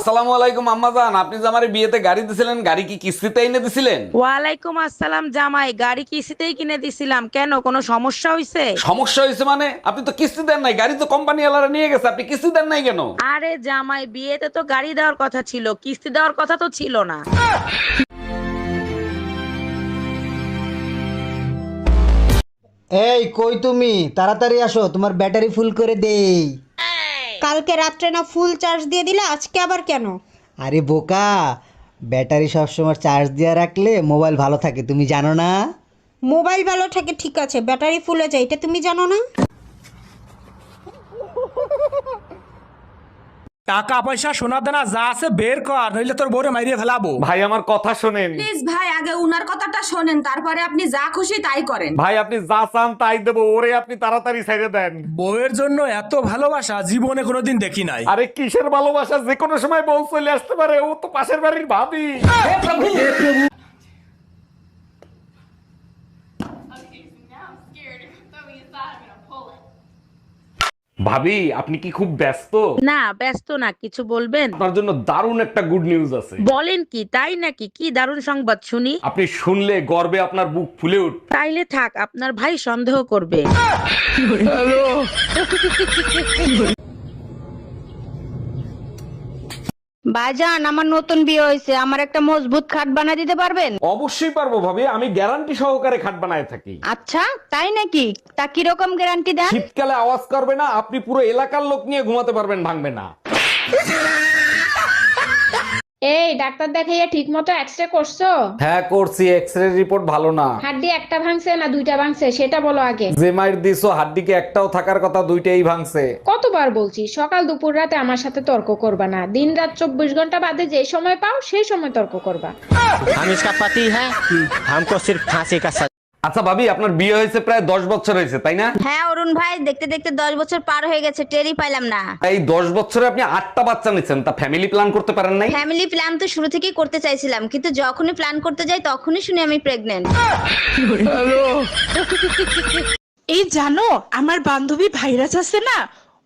আসসালামু আলাইকুম আম্মাজান, আপনি যে আমারে বিয়েতে গাড়ি দিছিলেন, গাড়ি কি কিস্তিতে এনে দিছিলেন? ওয়ালাইকুম আসসালাম জামাই, গাড়ি কিস্তিতেই কিনে দিছিলাম। কেন, কোনো সমস্যা হয়েছে? সমস্যা হয়েছে মানে? আপনি তো কিস্তি দেন নাই, গাড়ি তো কোম্পানি ওয়ালারা নিয়ে গেছে, আপনি কিস্তি দেন নাই কেন? আরে জামাই, বিয়েতে তো গাড়ি দেওয়ার কথা ছিল, কিস্তি দেওয়ার কথা তো ছিল না। এই কই তুমি, তাড়াতাড়ি আসো, তোমার ব্যাটারি ফুল করে দেই। কালকে রাত্রে না ফুল চার্জ দিয়ে দিলে, আজকে আবার কেন? আরে বোকা, ব্যাটারি সবসময় চার্জ দিয়ে রাখলে মোবাইল ভালো থাকে, তুমি জানো না? মোবাইল ভালো থাকে ঠিক আছে, ব্যাটারি ফুলে যায় এটা তুমি জানো না? টাকা পয়সা সোনা দানা যা আছে বের কর, নইলে তোর বউরে মাইরিয়ে ফেলাবো। ভাই আমার কথা শোনেন। প্লিজ ভাই, আগে উনার কথাটা শোনেন, তারপরে আপনি যা খুশি তাই করেন। ভাই আপনি যা চান তাই দেবো, ওরে আপনি তাড়াতাড়ি ছেড়ে দেন। বউয়ের জন্য এত ভালোবাসা জীবনে কোনোদিন দেখি নাই। আরে কিসের ভালোবাসা, যে কোনো সময় বউ চলে আসতে পারে, ও তো পাশের বাড়ির ভাবি। ভাবি আপনি কি খুব ব্যস্ত? না ব্যস্ত না, কিছু বলবেন? আপনার জন্য দারুণ একটা গুড নিউজ আছে। বলেন কি, তাই নাকি? কি দারুণ সংবাদ শুনি। আপনি শুনলে গর্বে আপনার বুক ফুলে উঠবে। তাইলে থাক, আপনার ভাই সন্দেহ করবে। ভাইজান, আমার নতুন বিয়ে হয়েছে, আমার একটা মজবুত খাট বানিয়ে দিতে পারবেন? অবশ্যই পারবো ভাবি, আমি গ্যারান্টি সহকারে খাট বানায় থাকি। আচ্ছা তাই নাকি? তা কিরকম গ্যারান্টি দেন? শীতকালে আওয়াজ করবে না, আপনি পুরো এলাকার লোক নিয়ে ঘুমাতে পারবেন, ভাঙবে না। এই ডাক্তার দেখাইয়া ঠিক মতো এক্সরে করছো? হ্যাঁ করছি, এক্সরে রিপোর্ট ভালো না। হাড্ডি একটা ভাঙছে না দুইটা ভাঙছে সেটা বলো আগে। যে মাইর দিছো হাড্ডিকে একটাও থাকার কথা, দুইটাই ভাঙছে। কতবার বলছি সকাল দুপুর রাতে আমার সাথে তর্ক করবা না, দিন রাত 24 ঘন্টা বাদে যে সময় পাও সেই সময় তর্ক করবা। हम इसका पति है, हमको सिर्फ फांसी का सजा। আচ্ছা ভাবি, আপনার বিয়ে হয়েছে প্রায় 10 বছর হয়েছে তাই না? হ্যাঁ অরুণ ভাই, দেখতে দেখতে 10 বছর পার হয়ে গেছে, টেরই পাইলাম না। এই 10 বছরে আপনি 8টা বাচ্চা নিচ্ছেন, তা ফ্যামিলি প্ল্যান করতে পারেন নাই? ফ্যামিলি প্ল্যান তো শুরু থেকেই করতে চাইছিলাম, কিন্তু যখনই প্ল্যান করতে যাই তখনই শুনি আমি প্রেগনেন্ট। এই জানো, আমার বান্ধবী ভাইরাস আছে না,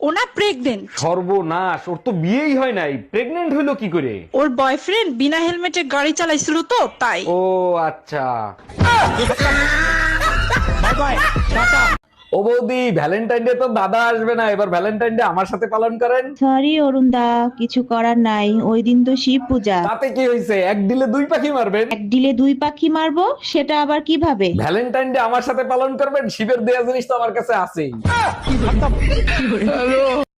ওনা প্রেগনেন্ট। সর্বনাশ, ওর তো বিয়েই হয় নাই, প্রেগনেন্ট হইলো কি করে? ওর বয়ফ্রেন্ড বিনা হেলমেটে গাড়ি চালাইছিল তো তাই। ও আচ্ছা। ও বৌদি, ভ্যালেন্টাইন ডে তো দাদা আসবে না, এবার ভ্যালেন্টাইন ডে আমার সাথে পালন করেন। সরি অরুণ দা, কিছু করার নাই, ওই দিন তো শিব পূজা। তাতে কি হয়েছে, এক দিলে দুই পাখি মারবেন। এক ডিলে দুই পাখি মারবো, সেটা আবার কিভাবে? ভ্যালেন্টাইন ডে আমার সাথে পালন করবেন, শিবের দেয়া জিনিস তো আমার কাছে আছেই।